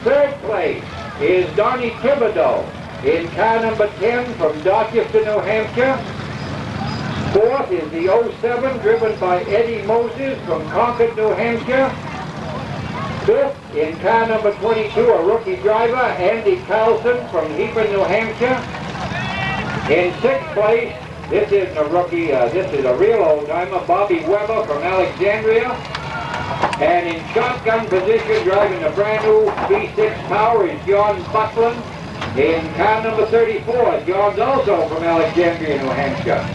Third place is Donnie Thibodeau in car number 10 from Dorchester, New Hampshire. Fourth is the 07 driven by Eddie Moses from Concord, New Hampshire. Fifth in car number 22, a rookie driver, Andy Carlson from Hebron, New Hampshire. In sixth place, this isn't a rookie, this is a real old-timer, Bobby Weber from Alexandria. And in shotgun position, driving a brand new V6 Power, is John Buckland. In car number 34, John's also from Alexandria, New Hampshire.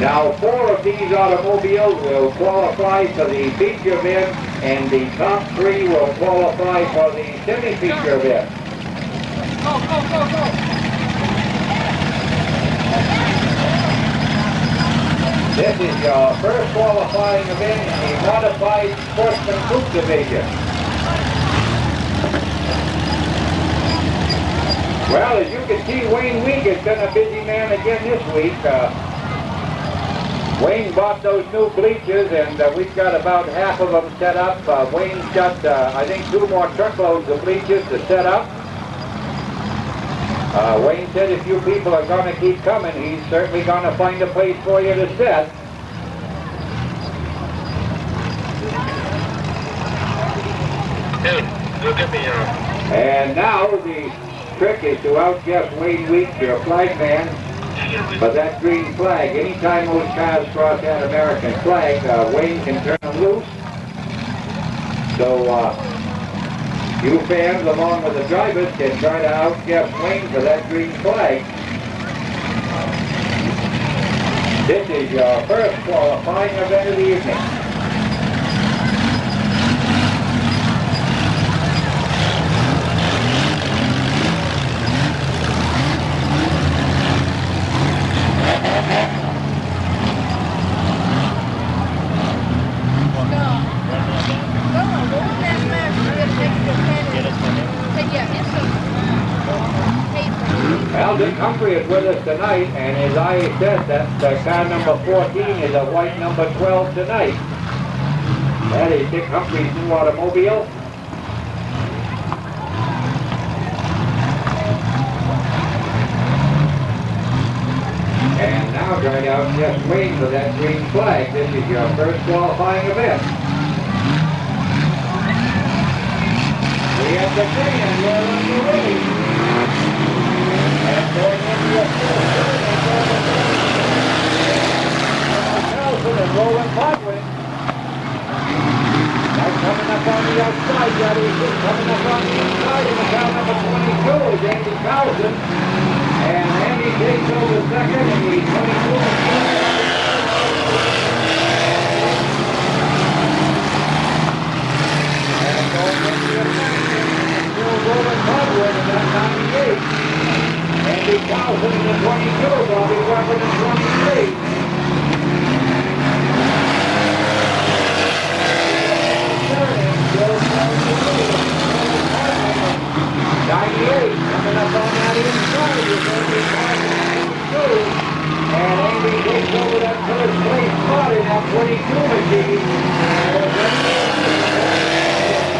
Now, 4 of these automobiles will qualify for the feature event, and the top 3 will qualify for the semi-feature event. Go, go, go, go! This is your first qualifying event in the modified sportsman group division. Well, as you can see, Wayne Week has been a busy man again this week. Wayne bought those new bleachers, and we've got about half of them set up. Wayne's got, I think, 2 more truckloads of bleachers to set up. Wayne said if you people are going to keep coming, he's certainly going to find a place for you to sit. And now the trick is to outguess Wayne Week, your flag man, but that green flag. Anytime those cars cross that American flag, Wayne can turn them loose. So you fans, along with the drivers, can try to outguess Wayne for that green flag. This is your first qualifying event of the evening. Well, Dick Humphrey is with us tonight, and as I said, that car number 14 is a white number 12 tonight. That is Dick Humphrey's new automobile. And now try out just Wayne for that green flag. This is your first qualifying event. We have the green and we're on the race. And going into the Carlson and Roland Podwin. Now coming up on the outside, Daddy. Coming up on the inside in the car number 22 is Andy Carlson. And Andy takes over second in the 22. And going into the still Roland Podwin in that 98. Andy Carlson in the 22, Bobby Weber in the 23. 98, coming up on that inside is Andy Carlson, 22. And Andy takes over that first place spot in that 22 machine.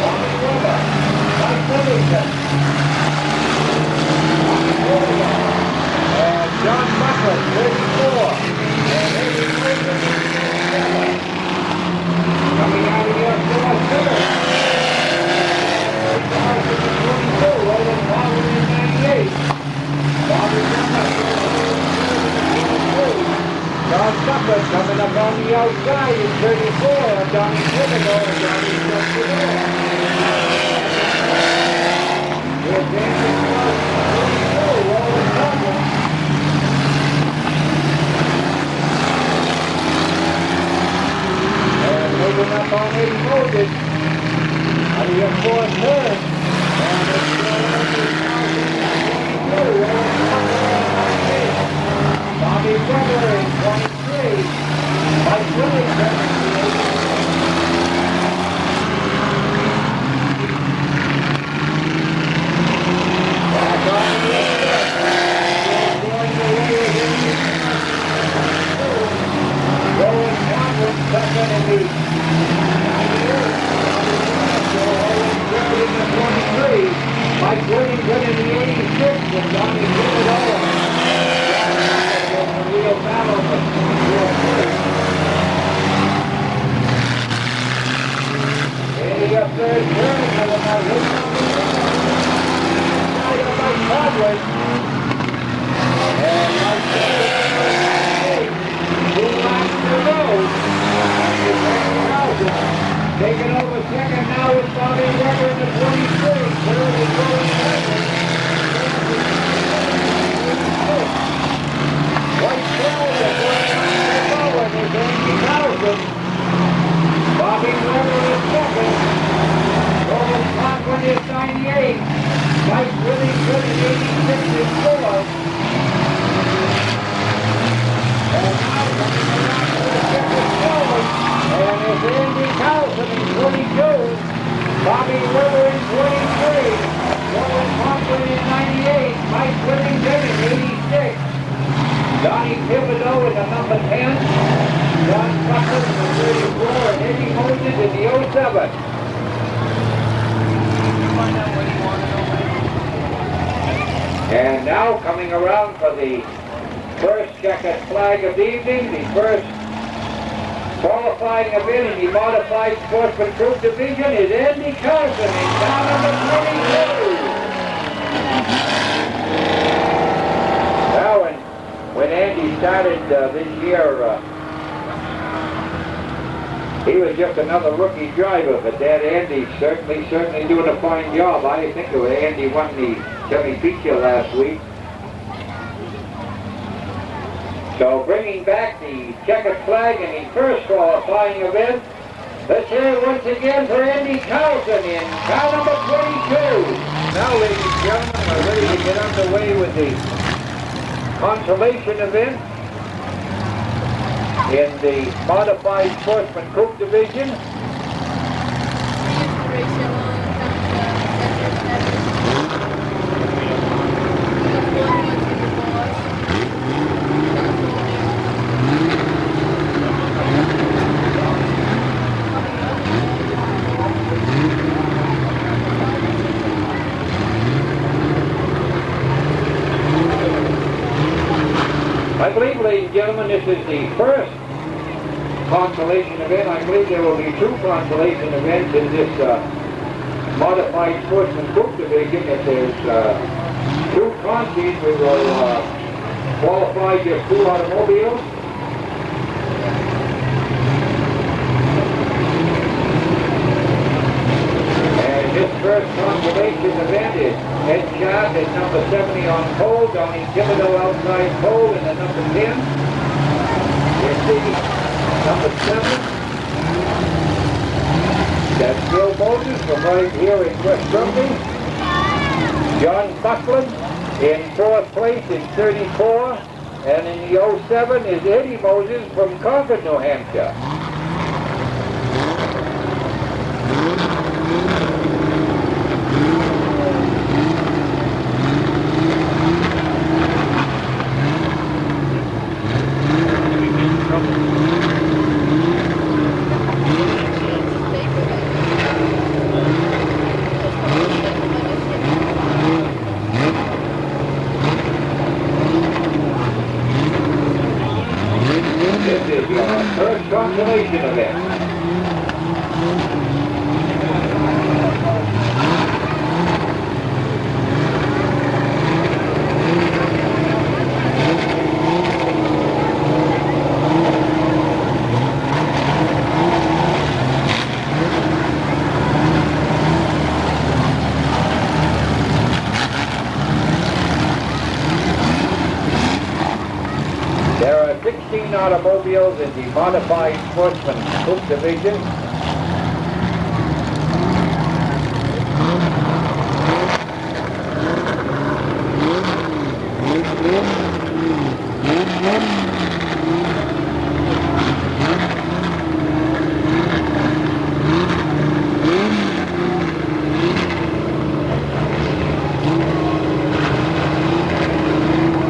Bobby Weber, Mike Livingston. And John Buckland, 34. And Andy Carlson, 37. Coming out of here for a third. Carlson in 22, Roland Podwin in 98. Bobby Weber in 22. John Buckland coming up on the outside in 34. Donnie Thibodeau and Johnny just there. Here's Andy Carlson, 22, Roland Podwin. And moving up on Eddie Moses. Out of your fourth turn. And it's going up to 22. Bobby Weber in 23. Mike Livingston in 88. Taking over second now is Bobby Weber in the 23. Third is Wally Langlois. White 12 is going on to Bowen is Andy Carlson. Bobby Weber is second. Roland Conklin is 98. Mike Whittington is 86 is fourth. And now coming around to the second forward. And it's Andy Carlson in 22. Bobby Weber in 23. Roland Conklin in 98. Mike Whittington in 86. Donnie Thibodeau in the number 10. John Buckler in the 34. And Eddie Moses in the 07. And now coming around for the first checkered flag of the evening, the first qualifying event in the modified sportsman group division is Andy Carlson in car number 22. Now when Andy started this year, he was just another rookie driver, but that Andy's certainly doing a fine job. I think Andy won the semi-feature last week. So bringing back the checkered flag in the first qualifying event, let's hear it once again for Andy Carlson in car number 22. Now, ladies and gentlemen, we're ready to get underway with the consolation event in the modified sportsman coupe division. I believe, ladies and gentlemen, this is the first consolation event. I believe there will be two consolation events in this modified sportsman coupe division. If there's two contests, we will qualify just two automobiles. And this first consolation event is headshot at number 70 on pole, Donnie Thibodeau outside pole in the number 10. It's the number 7. That's Bill Moses from right here in West Brumby. John Buckland in 4th place in 34. And in the 07 is Eddie Moses from Concord, New Hampshire. This is your first consolation event. There are 16 automobiles in the modified sportsman coupe division.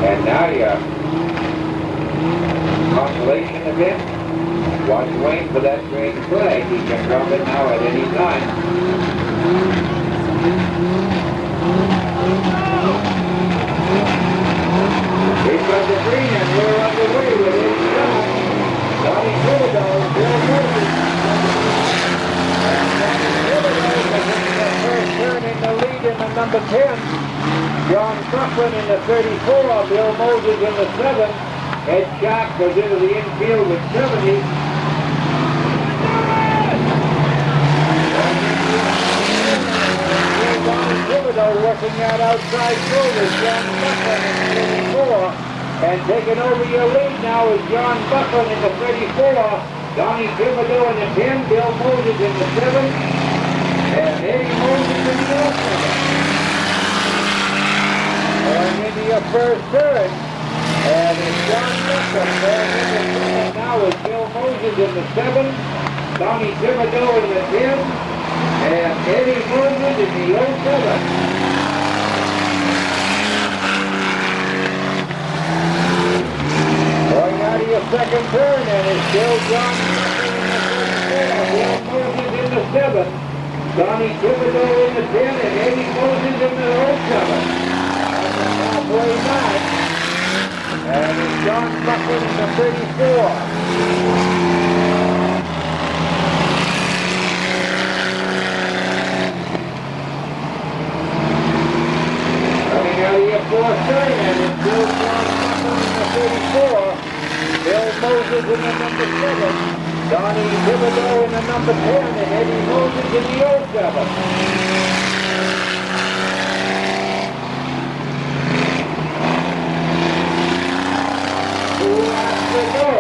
And now you consolation event. Watch Wayne for that green flag. number 10, John Buckland in the 34, Bill Moses in the 7. Ed Sharp goes into the infield with 70. Working that outside through with John Buckland in the 34. And taking over your lead now is John Buckland in the 34. Donnie Thibodeau in the 10. Bill Moses in the 7. And Eddie Moses in the 7. Going into your first turn. And it's John Buckland going into the 7. Now is Bill Moses in the 7. Donnie Thibodeau in the 10. And Eddie Moses in the 07. Going out of your second turn, and it's still John Buckland in the 34, Bill Moses in the 7, Donnie Thibodeau in the 10, and Eddie Moses in the 07. That's a halfway match. And it's John Buckland in the 34. Out of your fourth turn, and it's still John Buckland in the 34, Bill Moses in the number 7, Donnie Thibodeau in the number 10, and Eddie Moses in the 07. Two laps to go.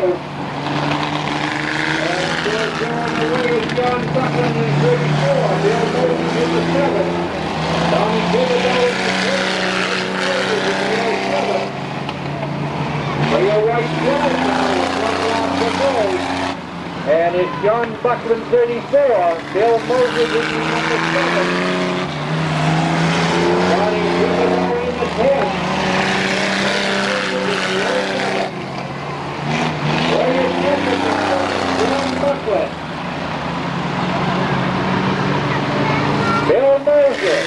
And still going away is John Buckland in the 34, Bill Moses in the 7, Donnie Thibodeau in the 10. For your right side now, one lap to go. And it's John Buckland 34, Bill Moses in the number 7. Donnie Thibodeau in the 10. Where is second now? John Buckland. Bill Moses.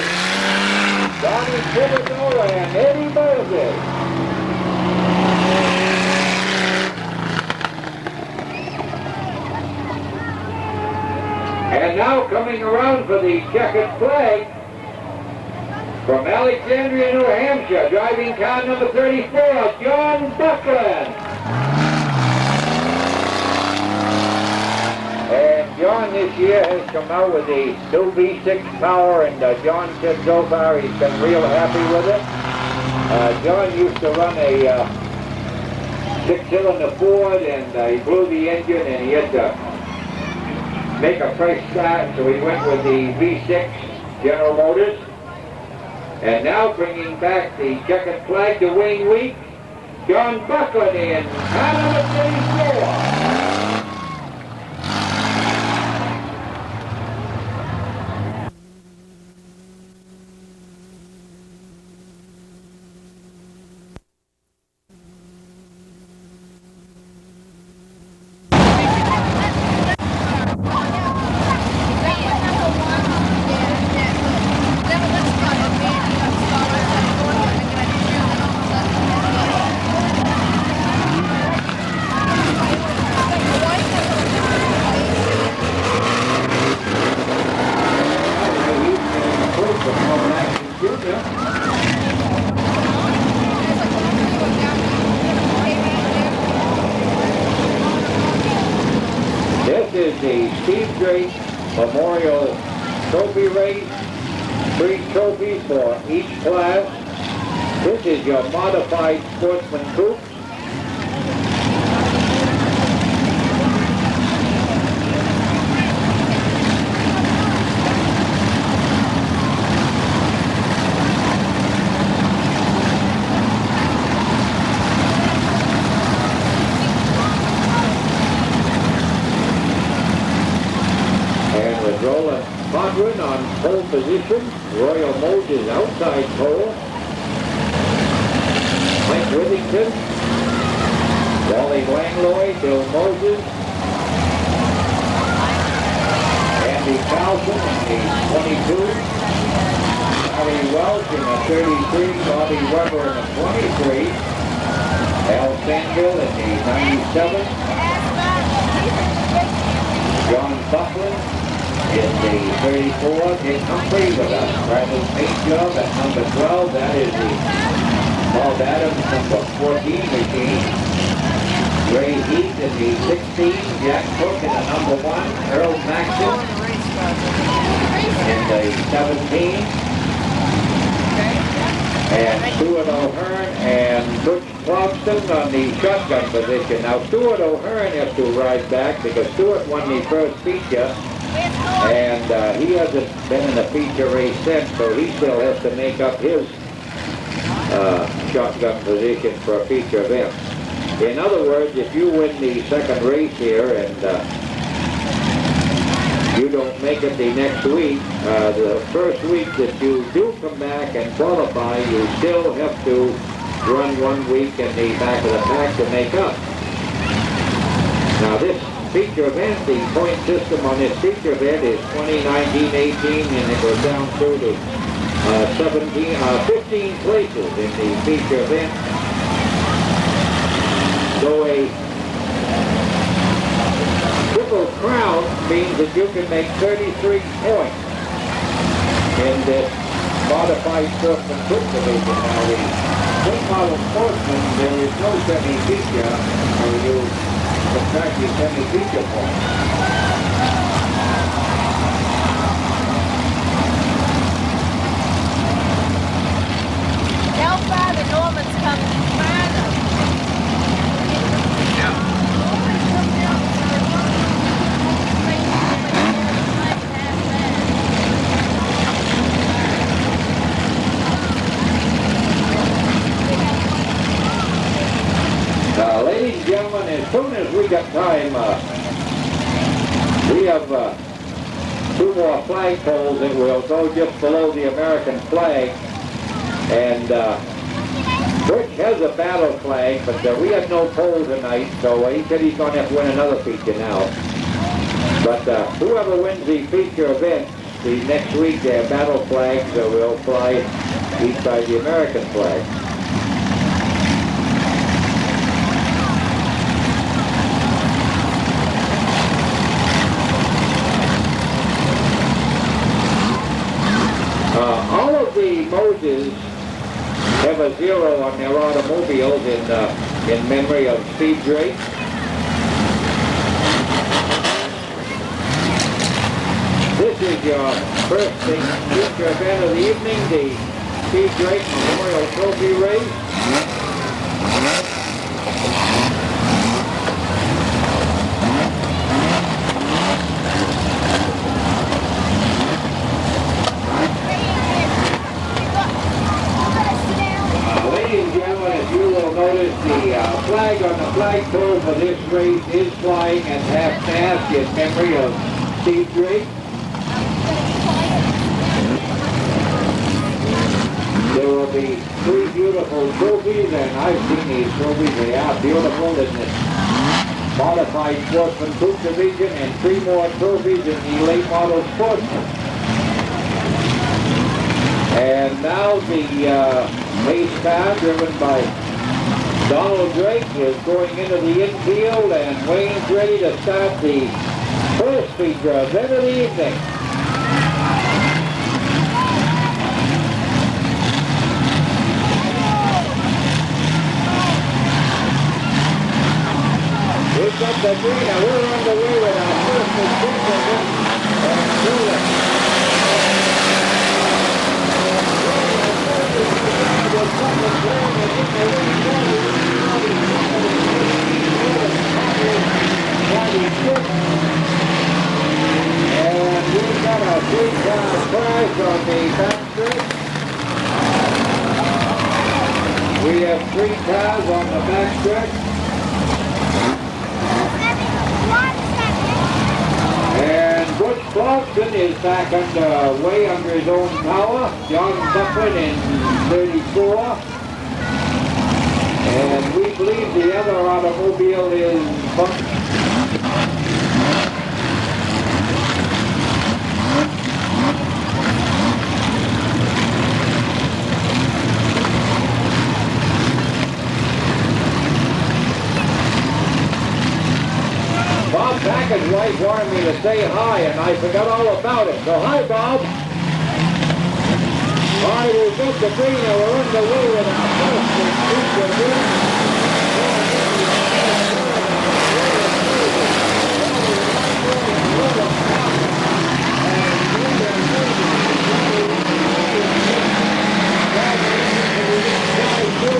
Donnie Thibodeau and Eddie Moses. And now coming around for the checkered flag from Alexandria, New Hampshire, driving car number 34, John Buckland. And John this year has come out with the new V6 power, and John said so far he's been real happy with it. John used to run a 6-cylinder Ford, and he blew the engine, and he had to make a fresh start, so he went with the V6 General Motors. And now bringing back the checkered flag to Wayne Week, John Buckland in car number 34. This is the Steve Drake Memorial Trophy Race. 3 trophies for each class. This is your modified Sportsman Coupe. Modern on pole position, Royal Moses outside pole, Mike Withington, Wally Langlois, Bill Moses, Andy Carlson in the 22, Harry Welch in the 33, Bobby Weber in the 23, Al Sandville in the 97, John Buckland In the 34, Dick Humphrey with a Bradley paint job at number 12. That is the Bob Adams number 14 machine. Ray Heath in the 16, Jack Cook in the number 1, Earl Maxon in the 17, and Stuart O'Hearn and Butch Clarkson on the shotgun position. Now Stuart O'Hearn has to ride back because Stuart won the first feature, and he hasn't been in a feature race since, so he still has to make up his shotgun position for a feature event. In other words, if you win the second race here and you don't make it the next week, the first week that you do come back and qualify, you still have to run 1 week in the back of the pack to make up. Now this feature event, the point system on this feature event is 20, 19, 18, and it goes down through to 15 places in the feature event. So a triple crown means that you can make 33 points in this modified sportsman foot division. Now the late model sportsman, there is no semi-feature, so you subtract your semi-feature points. How far the Normans come farther? Ladies and gentlemen, as soon as we got time, we have 2 more flagpoles that will go just below the American flag. And Butch has a battle flag, but we have no pole tonight, so he said he's going to have to win another feature now. But whoever wins the feature event, the next week their battle flags will fly each side the American flag. All of the Moses have a 0 on their automobiles in memory of Steve Drake. This is your first feature event of the evening, the Steve Drake Memorial Trophy Race. Notice the flag on the flagpole for this race is flying at half-mast in memory of Steve Drake. There will be 3 beautiful trophies, and I've seen these trophies. They are beautiful in this modified sportsman coupe division, and 3 more trophies in the late model sportsman. And now the race car driven by Donald Drake is going into the infield, and Wayne's ready to start the first feature event of the evening. Here's up the green, and we're underway with our first feature event. And we've got a 3-car prize on the backstretch. We have 3 cars on the backstretch. And Butch Clarkson is back way under his own power. John Buckland in 34. And we believe the other automobile is Buck. Bob Packett's wife wanted me to say hi, and I forgot all about it. So hi, Bob. All right, we've got the green, and we're underway with our first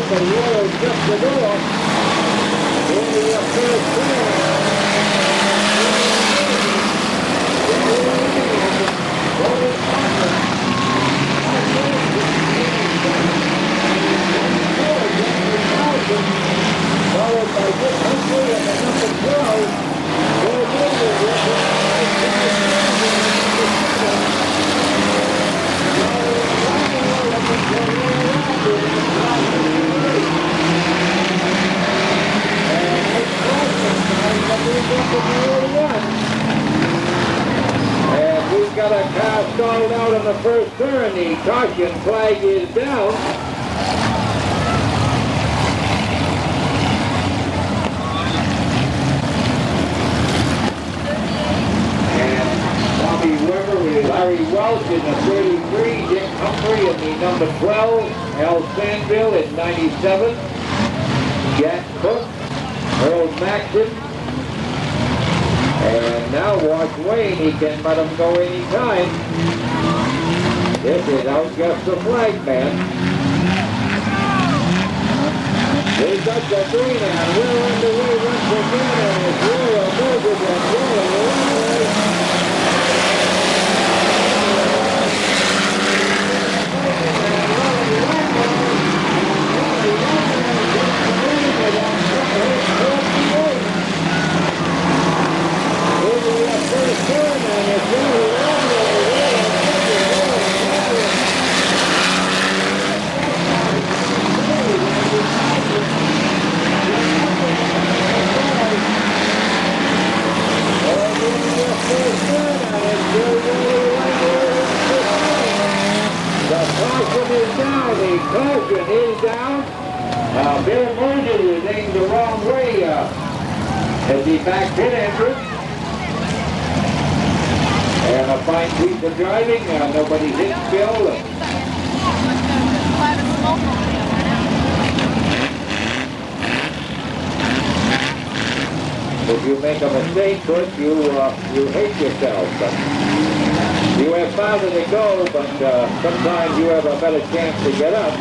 but the oil just the door. Into the first turn. Followed by Dick Humphrey and the number 12. And we've got a car stalled out on the first turn. The caution flag is down. And Bobby Weber with Larry Welch in the 33, Dick Humphrey in the number 12, Al Sandville in 97, Jack Cook, Earl Maxon, and now watch Wayne, he can let him go anytime. This is Outguss the flag man. We've got the green and we're underway once again, and it's Royal Moses and Wally Langlois. Caution is down. Bill Moses is aimed the wrong way at the back pit entrance. And a fine piece of driving. Nobody hit Bill. If you make a mistake, Chris, you hate yourself. But you have farther to go, but sometimes you have a better chance to get up.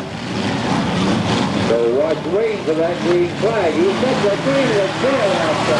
So watch Wayne for that green flag. He said the green was there after.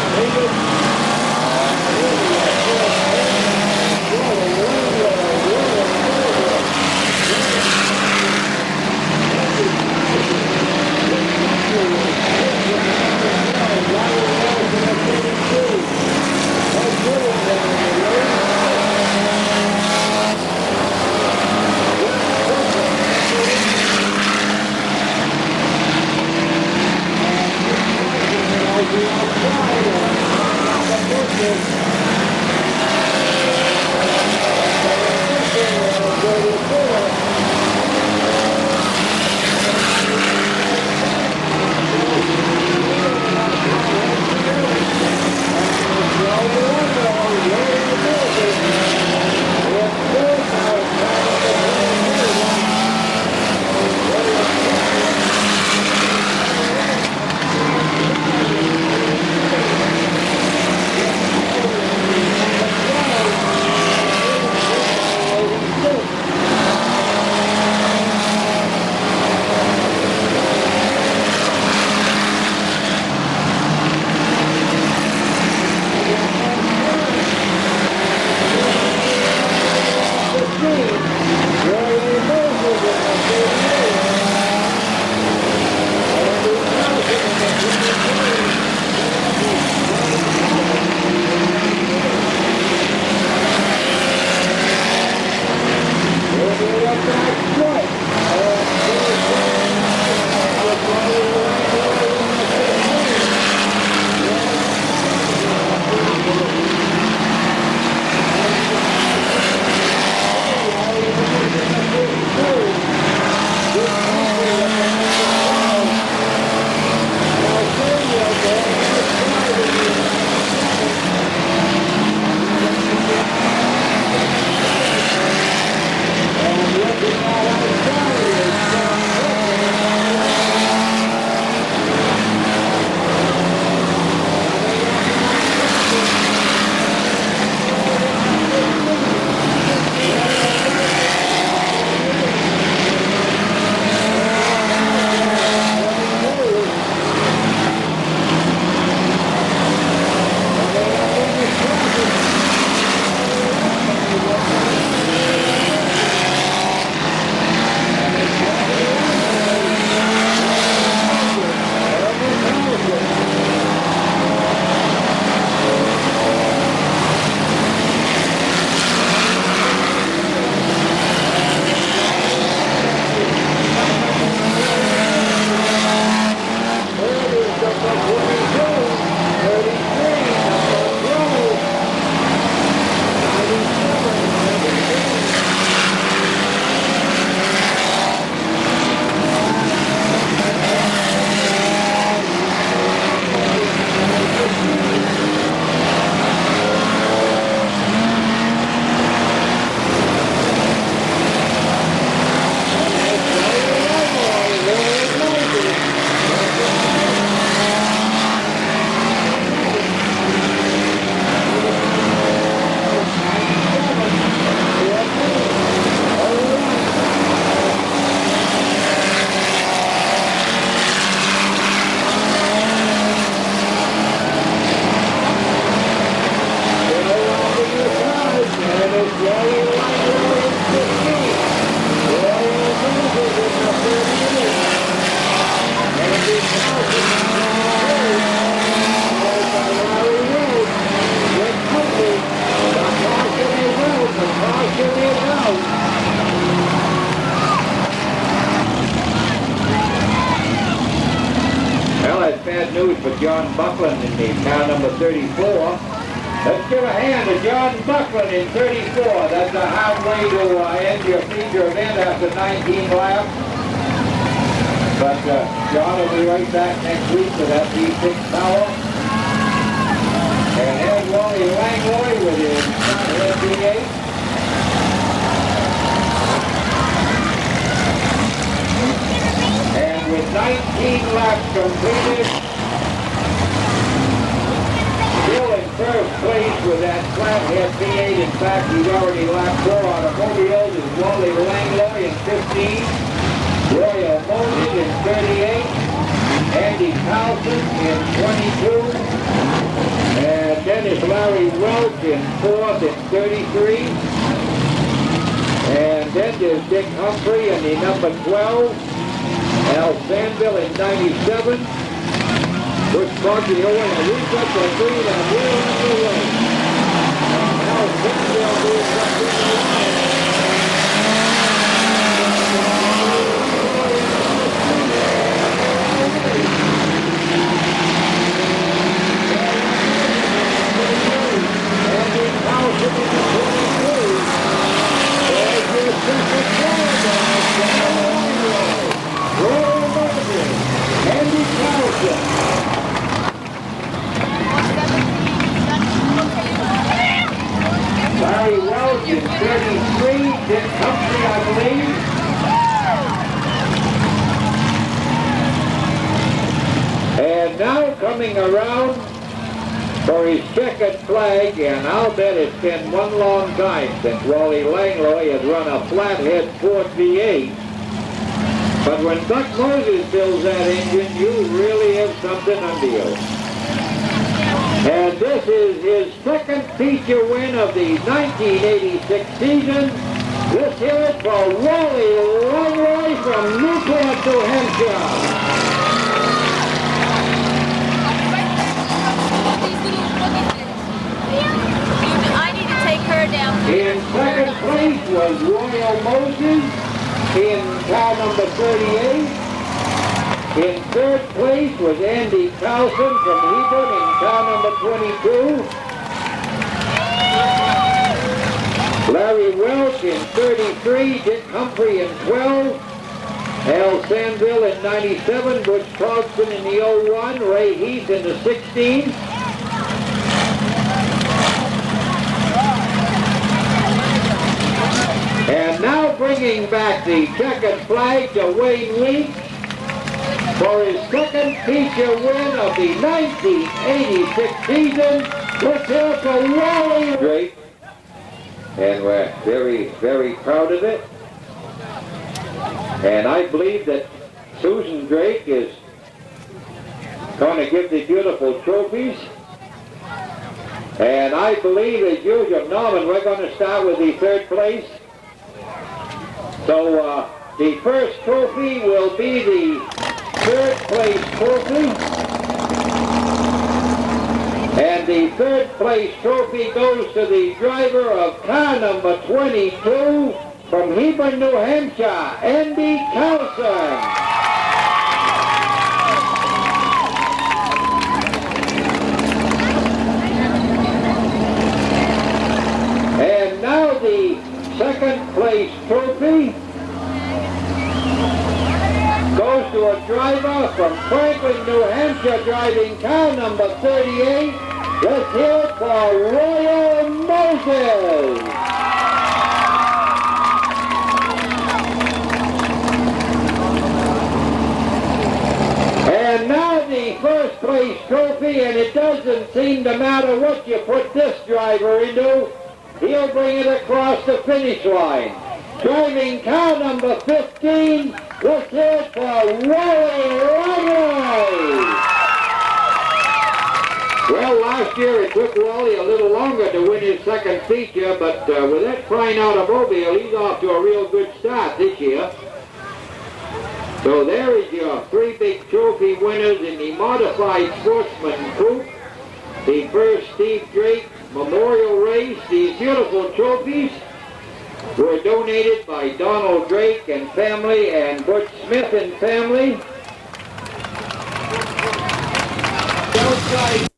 for John Buckland in the car number 34. Let's give a hand to John Buckland in 34. That's a hard way to end your feature event after 19 laps. But John will be right back next week with that V6 power. And here's Wally Langlois with his V8. And with 19 laps completed, still in first place with that flathead V8. In fact, he's already lapped 4 automobiles. Is Wally Langlois in 15, Royal Moses in 38, Andy Carlson in 22, and then is Larry Welch in 4th in 33, and then there's Dick Humphrey in the number 12, Al Sandville in 97, Bush Bucky Owen, and we got the green and we're on the way. Al Sandville moves up in the line. Andy Carlson in the 22. There's your second Royal Moses, Andy Carlson. Larry Welch in 33, Dick Humphrey, I believe. And now coming around for his checkered flag, and I'll bet it's been one long time since Wally Langlois had run a flathead Ford V8. But when Buck Moses builds that engine, you really have something under you. And this is his second feature win of the 1986 season. Let's hear it for Wally Langlois from Newport, New Hampshire. I need to take her down. In second place was Royal Moses in car number 38. In third place was Andy Carlson from Hebron in car number 22. Larry Welch in 33, Dick Humphrey in 12, Al Sandville in 97, Butch Thompson in the 01, Ray Heath in the 16. And now bringing back the checkered flag to Wayne Weeks for his second feature win of the 1986 season. Let's hear it for Wally Drake. And we're very, very proud of it. And I believe that Susan Drake is going to give the beautiful trophies. And I believe, as usual, Norman, we're going to start with the third place. So the first trophy will be the third place trophy. And the third place trophy goes to the driver of car number 22 from Hebron, New Hampshire, Andy Carlson. And now the second place trophy goes to a driver from Franklin, New Hampshire, driving car number 38. Let's hear it for Royal Moses. And now the first place trophy, and it doesn't seem to matter what you put this driver into, he'll bring it across the finish line. Driving car number 15, let's hear it for Wally Langlois. Well, last year it took Wally a little longer to win his second feature, but with that fine automobile, he's off to a real good start this year. So there is your three big trophy winners in the modified sportsman coupe. The first Steve Drake Memorial Race. These beautiful trophies were donated by Donald Drake and family and Butch Smith and family. outside.